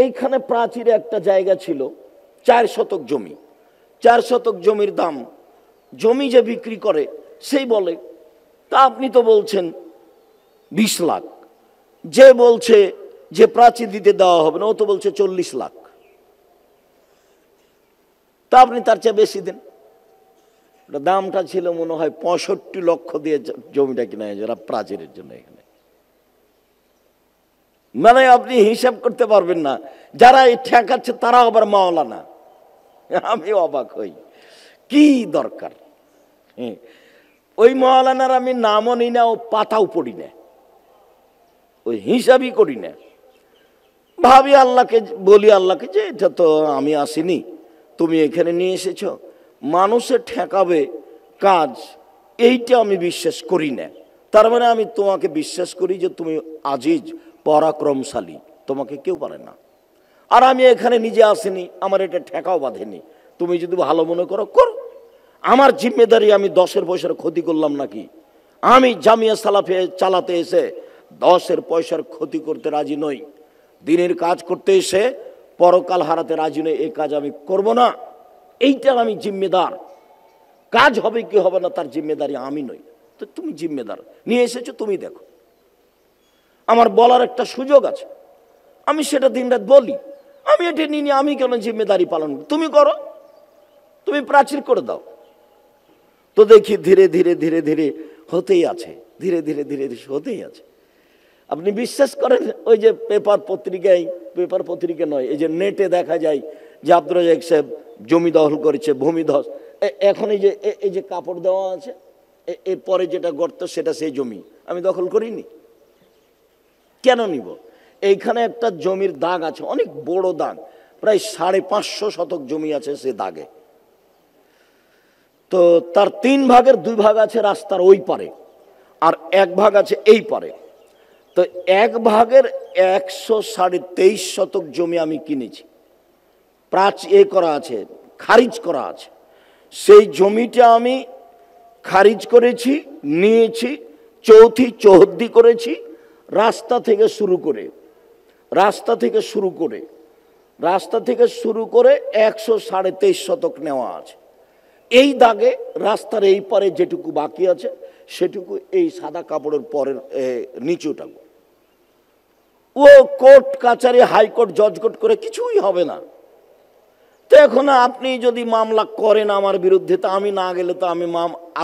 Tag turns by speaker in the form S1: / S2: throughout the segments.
S1: এইখানে প্রাচীরে একটা জায়গা ছিল 4 শতক জমি। 4 শতক জমির দাম, জমি যে বিক্রি করে সেই বলে, তা আপনি তো বলছেন 20 লাখ, যে বলছে যে প্রাচীর দিতে দেওয়া হবে না ও তো বলছে 40 লাখ, তা আপনি তার চেয়ে বেশি দেন। দামটা ছিল মনে হয় 65 লক্ষ দিয়ে জমিটা কিনা হয়েছে প্রাচীরের জন্য। এখানে মানে আপনি হিসাব করতে পারবেন না, যারা এই ঠেকাচ্ছে তারা আবার মাওলানা। আমি অবাক হই, কি দরকার? ওই মাওলানার আমি নামও নিই না, ও পাতাও পড়ি না, ওই হিসাবই করি না। ভাবি আল্লাহকে, বলি আল্লাহকে যে এটা তো আমি আসিনি, তুমি এখানে নিয়ে এসেছ, মানুষের ঠেকাবে কাজ, এইটা আমি বিশ্বাস করি না। তার মানে আমি তোমাকে বিশ্বাস করি যে তুমি আজিজ, পরাক্রমশালী, তোমাকে কেউ পারে না। আর আমি এখানে নিজে আসিনি, আমার এটা ঠেকাও বাঁধেনি। তুমি যদি ভালো মনে করো করো, আমার জিম্মেদারি। আমি 10 পয়সার ক্ষতি করলাম নাকি? আমি জামিয়া সালাফে চালাতে এসে 10 পয়সার ক্ষতি করতে রাজি নই। দিনের কাজ করতে এসে পরকাল হারাতে রাজি নই, এই কাজ আমি করব না। এইটা আমি জিম্মেদার। কাজ হবে কি হবে না তার জিম্মেদারি আমি নই, তো তুমি জিম্মেদার। নিয়ে এসেছো, তুমি দেখো। আমার বলার একটা সুযোগ আছে, আমি সেটা দিনরাত বলি। আমি এটা নিয়ে আমি কেন জিম্মেদারি পালন? তুমি করো, তুমি প্রাচীর করে দাও। তো দেখি ধীরে ধীরে ধীরে ধীরে হতেই আছে, ধীরে ধীরে ধীরে ধীরে হতেই আছে। আপনি বিশ্বাস করেন, ওই যে পেপার পত্রিকা নয়, এই যে নেটে দেখা যায় যে আব্দুর রাজ্জাক সাহেব জমি দখল করেছে, ভূমিধস। এখন এই যে কাপড় দেওয়া আছে, এরপরে যেটা গর্ত সেটা সেই জমি, আমি দখল করিনি। কেন নিব? এইখানে একটা জমির দাগ আছে, অনেক বড় দাগ, প্রায় 550 শতক জমি আছে সে দাগে। তো তার 3 ভাগের 2 ভাগ আছে রাস্তার ওই পারে, আর 1 ভাগ আছে এই পারে। তো 1 ভাগের 123 শতক জমি আমি কিনেছি, করা আছে, খারিজ করা আছে। সেই জমিটা আমি খারিজ করেছি, নিয়েছি, চৌহদ্দি করেছি। রাস্তা থেকে শুরু করে 123 শতক নেওয়া আছে। এই দাগে রাস্তার এই পারে যেটুকু বাকি আছে সেটুকু এই সাদা কাপড়ের পরের নিচুটাকু। ও কোর্ট কাচারি, হাইকোর্ট, জজকোর্ট করে কিছুই হবে না। তো এখন আপনি যদি মামলা করেন আমার বিরুদ্ধে, তা আমি না গেলে তো আমি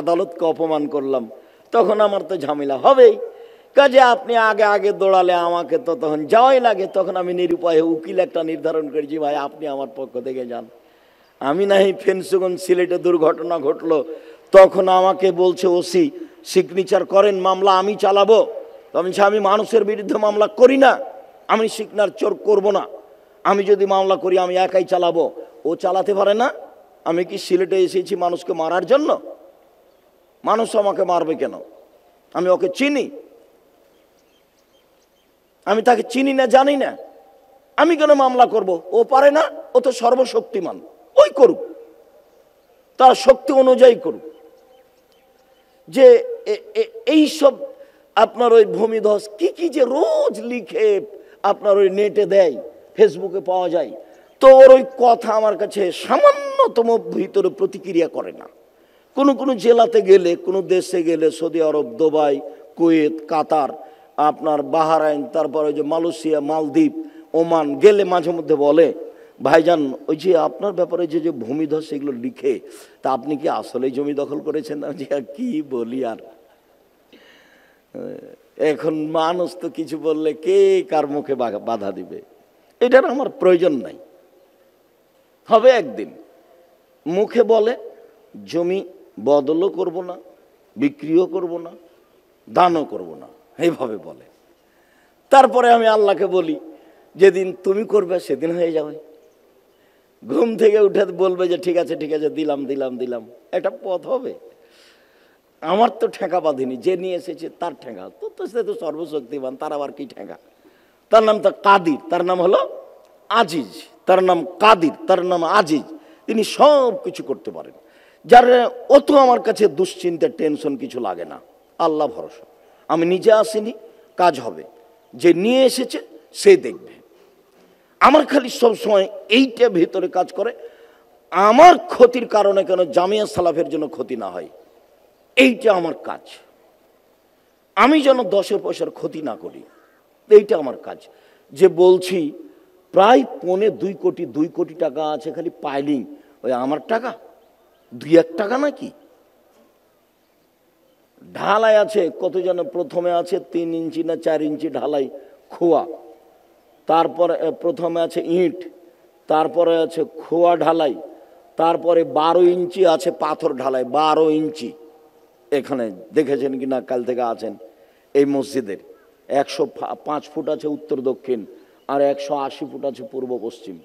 S1: আদালতকে অপমান করলাম, তখন আমার তো ঝামেলা হবেই। কাজে আপনি আগে দৌড়ালে আমাকে তো তখন যাওয়াই লাগে। তখন আমি নিরুপায় উকিল একটা নির্ধারণ করেছি, ভাই আপনি আমার পক্ষ থেকে যান। আমি নাহি ফেন্সুগঞ্জ সিলেটে দুর্ঘটনা ঘটলো, তখন আমাকে বলছে ওসি সিগনেচার করেন, মামলা আমি চালাবো। আমি মানুষের বিরুদ্ধে মামলা করি না, আমি সিগনেচার করব না। আমি যদি মামলা করি আমি একাই চালাবো, ও চালাতে পারে না। আমি কি সিলেটে এসেছি মানুষকে মারার জন্য? মানুষ আমাকে মারবে কেন? আমি ওকে চিনি? আমি তাকে চিনি না, জানি না, আমি কেন মামলা করব? ও পারে না, ও তো সর্বশক্তিমান, ওই করুক, তার শক্তি অনুযায়ী করুক। যে এই সব আপনার ওই ভূমিধস কি যে রোজ লিখে আপনার ওই নেটে দেয়, ফেসবুকে পাওয়া যায়, তো ওর ওই কথা আমার কাছে সামান্যতম ভিতরে প্রতিক্রিয়া করে না। কোনো জেলাতে গেলে, কোনো দেশে গেলে, সৌদি আরব, দুবাই, কুয়েত, কাতার, আপনার বাহরাইন, তারপরে যে মালয়েশিয়া, মালদ্বীপ, ওমান গেলে মাঝে মধ্যে বলে, ভাইজান ওই যে আপনার ব্যাপারে যে ভূমিধস এগুলো লিখে, তা আপনি কি আসলে জমি দখল করেছেন? না, যে কি বলি আর। এখন মানুষ তো কিছু বললে কে কার মুখে বাধা দিবে, এটার আমার প্রয়োজন নাই। হবে একদিন মুখে বলে জমি বদলও করব না, বিক্রিও করব না, দানও করব না, এইভাবে বলে। তারপরে আমি আল্লাহকে বলি, যেদিন তুমি করবে সেদিন হয়ে যাবে। ঘুম থেকে উঠে বলবে যে ঠিক আছে দিলাম, একটা পথ হবে। আমার তো ঠেকা বাঁধেনি, যে নিয়ে এসেছে তার ঠেকা। তো সে তো সর্বশক্তিমান, তার আবার কি ঠেকা? তার নাম তো কাদির, তার নাম হলো আজিজ, তার নাম কাদির, তার নাম আজিজ। তিনি সব কিছু করতে পারেন, যার অত আমার কাছে দুশ্চিন্তা, টেনশন কিছু লাগে না। আল্লাহ ভরসা। আমি নিজে আসিনি, কাজ হবে, যে নিয়ে এসেছে সে দেখবে। আমার খালি সবসময় এইটা ভেতরে কাজ করে, আমার ক্ষতির কারণে কেন জামিয়া সালাফের জন্য ক্ষতি না হয়, এইটা আমার কাজ। আমি যেন 10 পয়সার ক্ষতি না করি, এইটা আমার কাজ। যে বলছি প্রায় 2 কোটি টাকা আছে খালি পাইলিং, ওই আমার টাকা 2-1 টাকা নাকি। ঢালাই আছে কত যেন, প্রথমে আছে 3 ইঞ্চি না 4 ইঞ্চি ঢালাই খোয়া, তারপরে প্রথমে আছে ইট, তারপরে আছে খোয়া ঢালাই, তারপরে 12 ইঞ্চি আছে পাথর ঢালাই, 12 ইঞ্চি। এখানে দেখেছেন কি না, কাল থেকে আছেন এই মসজিদের 105 ফুট আছে উত্তর দক্ষিণ, আর 180 ফুট আছে পূর্ব পশ্চিম।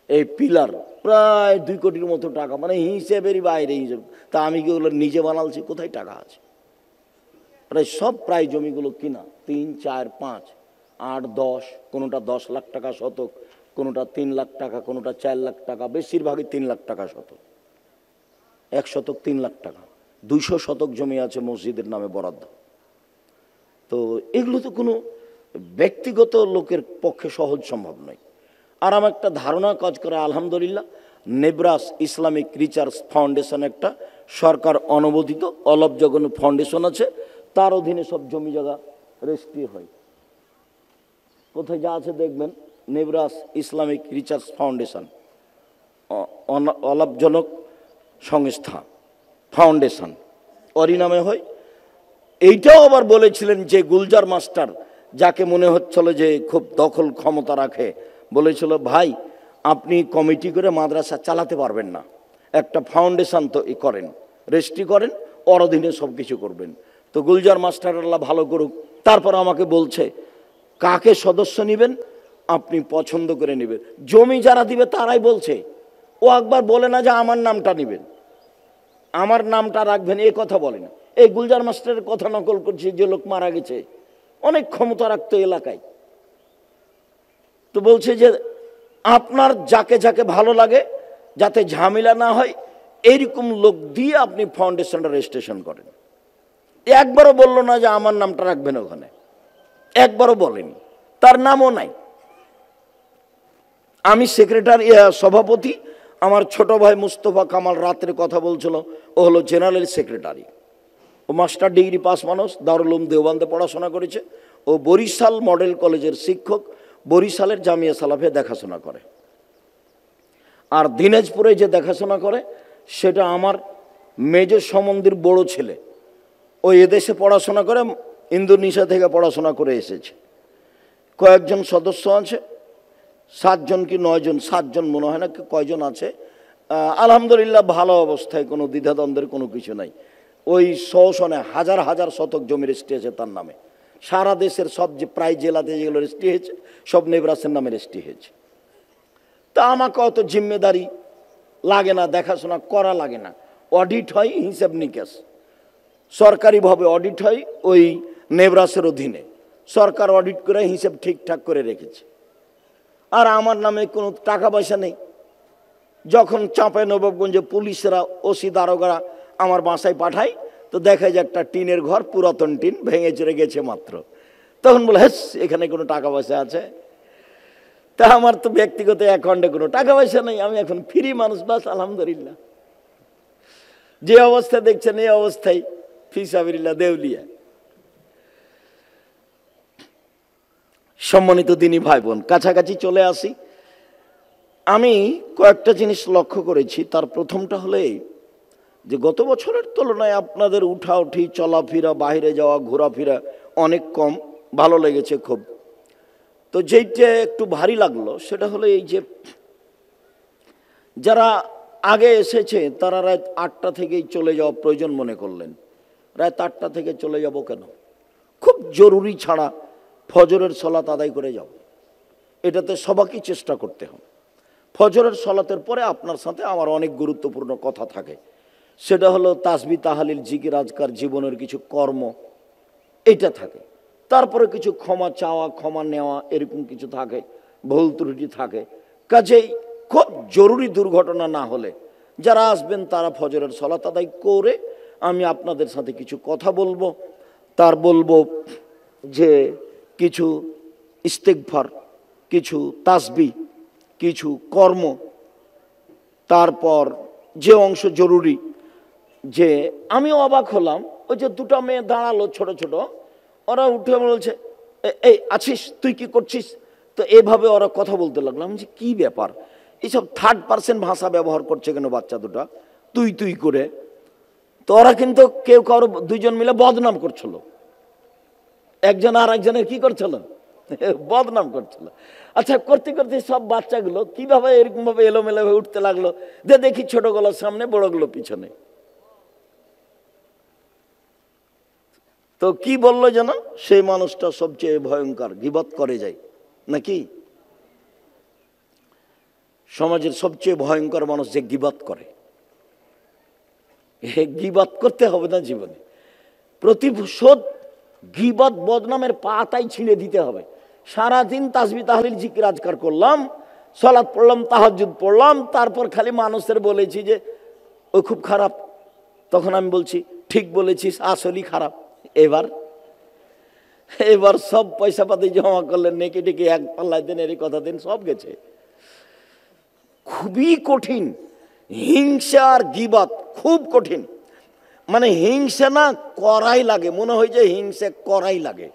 S1: এই পিলার প্রায় 2 কোটির মতো টাকা, মানে হিসেবেরই বাইরে হিসেব। তা আমি কি ওগুলো নিজে বানালছি? কোথায় টাকা আছে? প্রায় সব প্রায় জমিগুলো কিনা, 3, 4, 5, 8, 10, কোনোটা 10 লাখ টাকা শতক, কোনোটা 3 লাখ টাকা, কোনোটা 4 লাখ টাকা, বেশিরভাগই 3 লাখ টাকা শতক। 1 শতক 3 লাখ টাকা, 200 শতক জমি আছে মসজিদের নামে বরাদ্দ। তো এগুলো তো কোনো ব্যক্তিগত লোকের পক্ষে সহজ সম্ভব নয়। আর আমার একটা ধারণা কাজ করে, আলহামদুলিল্লাহ, নেব্রাস ইসলামিক রিসার্চ ফাউন্ডেশন একটা সরকার অনুমোদিত অলাভজনক ফাউন্ডেশন আছে, তার অধীনে সব জমি জায়গা রেজিস্ট্রি হয়। কোথায় যা আছে দেখবেন, নেব্রাস ইসলামিক রিসার্চ ফাউন্ডেশন, অলাভজনক সংস্থা ফাউন্ডেশন, ওরই নামে হয়। এইটাও আবার বলেছিলেন যে গুলজার মাস্টার, যাকে মনে হচ্ছিল যে খুব দখল ক্ষমতা রাখে, বলেছিল ভাই আপনি কমিটি করে মাদ্রাসা চালাতে পারবেন না, একটা ফাউন্ডেশন তো করেন, রেজিস্ট্রি করেন, ওর অধীনে সব কিছু করবেন। তো গুলজার মাস্টার আল্লাহ ভালো করুক, তারপর আমাকে বলছে কাকে সদস্য নেবেন আপনি পছন্দ করে নেবেন, জমি যারা দিবে তারাই বলছে। ও একবার বলে না যে আমার নামটা নেবেন, আমার নামটা রাখবেন, এ কথা বলে না। এই গুলজার মাস্টারের কথা নকল করছে, যে লোক মারা গেছে, অনেক ক্ষমতা রাখতো এলাকায়। তো বলছে যে আপনার যাকে যাকে ভালো লাগে, যাতে ঝামেলা না হয়, এইরকম লোক দিয়ে আপনি ফাউন্ডেশনটা রেজিস্ট্রেশন করেন। একবারও বললো না যে আমার নামটা রাখবেন ওখানে, একবারও বলেনি, তার নামও নাই। আমি সেক্রেটারি, সভাপতি, আমার ছোট ভাই মুস্তফা কামাল রাত্রে কথা বলছিল, ও হলো জেনারেল সেক্রেটারি। ও মাস্টার ডিগ্রি পাস মানুষ, দারুল উলুম দেওবন্দে পড়াশোনা করেছে। ও বরিশাল মডেল কলেজের শিক্ষক, বরিশালের জামিয়া সালাফে দেখাশোনা করে। আর দিনাজপুরে যে দেখাশোনা করে সেটা আমার মেজ সম্বন্ধীর বড় ছেলে, ও এদেশে পড়াশোনা করে, ইন্দোনেশিয়া থেকে পড়াশোনা করে এসেছে। কয়েকজন সদস্য আছে, 7 জন কি 9 জন, 7 জন মনে হয় না, কয়জন আছে। আলহামদুলিল্লাহ ভালো অবস্থায়, কোনো দ্বিধাদ্বন্দ্বের কোনো কিছু নাই। ওই শোষণে হাজার হাজার শতক জমি রেজিস্ট্রি আছে তার নামে। সারা দেশের সব যে প্রায় জেলাতে যেগুলো রেজিস্ট্রি হয়েছে সব নেব্রাসের নামে রেজিস্ট্রি হয়েছে। তা আমাকে অত জিম্মেদারি লাগে না, দেখাশোনা করা লাগে না। অডিট হয়, হিসাব নিকাশ সরকারিভাবে অডিট হয় ওই নেব্রাসের অধীনে, সরকার অডিট করে হিসাব ঠিকঠাক করে রেখেছে। আর আমার নামে কোনো টাকা পয়সা নেই। যখন চাঁপাইনবাবগঞ্জে পুলিশরা, ওসি দারোগারা আমার বাসায় পাঠায়, তো দেখা যায় একটা টিনের ঘর, পুরাতন টিন, ভেঙে চড়ে গেছে মাত্র, তখন বলে হ্যাঁ এখানে কোনো টাকা পয়সা আছে? তা আমার তো ব্যক্তিগত অ্যাকাউন্টে কোনো টাকা পয়সা নেই, আমি এখন ফ্রি মানুষ, বাস আলহামদুলিল্লাহ। যে অবস্থা দেখছেন এই অবস্থায় ফিসাবিল্লাহ দেউলিয়া। সম্মানিত দিনী ভাই বোন, কাছাকাছি চলে আসি। আমি কয়েকটা জিনিস লক্ষ্য করেছি। তার প্রথমটা হলে যে গত বছরের তুলনায় আপনাদের উঠাউঠি, চলাফেরা, বাইরে যাওয়া, ঘোরাফেরা অনেক কম, ভালো লেগেছে খুব। তো যেইটা একটু ভারী লাগলো সেটা হলো এই যে যারা আগে এসেছে তারা রাত 8টা থেকেই চলে যাওয়া প্রয়োজন মনে করলেন। রাত 8টা থেকে চলে যাব কেন? খুব জরুরি ছাড়া ফজরের সলাত আদায় করে যাও, এটাতে সবাইকে চেষ্টা করতে হবে। ফজরের সলাতের পরে আপনার সাথে আমার অনেক গুরুত্বপূর্ণ কথা থাকে, সেটা হলো তাসবিহ, তাহলিল, জিকির, আজকার, জীবনের কিছু কর্ম, এটা থাকে। তারপরে কিছু ক্ষমা চাওয়া, ক্ষমা নেওয়া, এরকম কিছু থাকে, ভুল ত্রুটি থাকে। কাজেই খুব জরুরি দুর্ঘটনা না হলে যারা আসবেন তারা ফজরের সলাত আদায় করে আমি আপনাদের সাথে কিছু কথা বলবো। তার বলবো যে কিছু ইস্তেগফার, কিছু তাসবিহ, কিছু কর্ম, তারপর যে অংশ জরুরি। যে আমি অবাক হলাম, ওই যে দুটো মেয়ে দাঁড়ালো ছোট ছোট, ওরা উঠে বলছে এই আছিস, তুই কি করছিস? তো এভাবে ওরা কথা বলতে লাগলাম যে কি ব্যাপার, এইসব থার্ড পার্সন ভাষা ব্যবহার করছে কেন বাচ্চা দুটা, তুই তুই করে। তো ওরা কিন্তু কেউ কারো দুইজন মিলে বদনাম করছিল, একজন আর একজনের কি করছিল, বদনাম করছিল। আচ্ছা, করতে করতে সব বাচ্চাগুলো কিভাবে এরকম ভাবে এলোমেলো হয়ে উঠতে লাগলো, দেখি ছোটগুলোর সামনে বড়গুলো পিছনে। তো কি বললো যেন, সেই মানুষটা সবচেয়ে ভয়ঙ্কর, গীবত করে যায় নাকি? সমাজের সবচেয়ে ভয়ঙ্কর মানুষ যে গীবত করে। গীবত করতে হবে না জীবনে, প্রতিশোধ গীবত বদনামের পাতাই ছিঁড়ে দিতে হবে। সারাদিন তাসবিহ তাহলিল জিকির আজকার করলাম, সালাত পড়লাম, তাহাজ্জুদ পড়লাম, তারপর খালি মানুষের বলেছি যে ও খুব খারাপ, তখন আমি বলছি ঠিক বলেছিস, আসলেই খারাপ। এবার সব পয়সা পাতি জমা করলেন, নেকি টেকি এক পাল্লায় দেন, এর কথা দিন, সব গেছে। খুবই কঠিন হিংসা আর গীবত, খুব কঠিন। মানে হিংসা না করাই লাগে, মনে হয় যে হিংসা করাই লাগে।